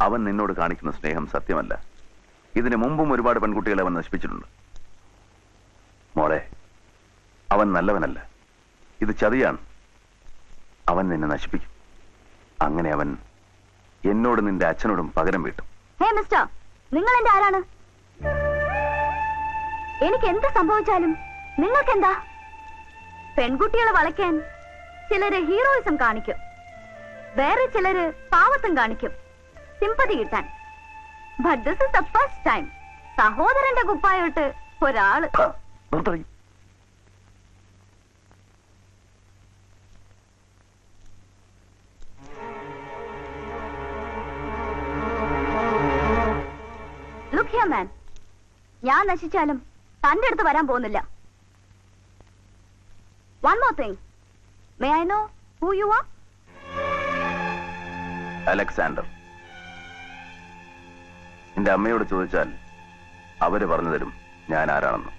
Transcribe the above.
അവൻ നിന്നോട് കാണിക്കുന്ന സ്നേഹം സത്യമല്ല. ഇതിനു മുമ്പും ഒരുപാട് പെൺകുട്ടികളെ അവൻ നശിപ്പിച്ചിട്ടുണ്ട്. മോളെ, അവൻ നല്ലവനല്ല. ഇത് ചതിയാണ്. അവൻ നിന്നെ നശിപ്പിക്കും. അങ്ങനെ അവൻ എന്നോട് നിന്റെ അച്ഛനോടും പകരം വീട്ടും. ഹേ മിസ്റ്റർ, നിങ്ങൾ എന്റെ ആരാണ്? എനിക്ക് എന്ത് സംഭവിച്ചാലും നിങ്ങൾക്കെന്താ? പെൺകുട്ടികളെ വളയ്ക്കാൻ ചിലര് ഹീറോയിസം കാണിക്കും, വേറെ ചിലര് പാവത്തും കാണിക്കും, സിമ്പതി കിട്ടാൻ. But this is the first time സഹോദരന്റെ കുപ്പായിട്ട് ഒരാള്. ലുക്ക് ഹിയർ മാൻ, ഞാൻ നശിച്ചാലും തന്റെ അടുത്ത് വരാൻ പോകുന്നില്ല. One more thing. May I know who you are? Alexander. നിന്റെ അമ്മയോട് ചോദിച്ചാൽ അവര് പറഞ്ഞു തരും ഞാൻ ആരാണെന്ന്.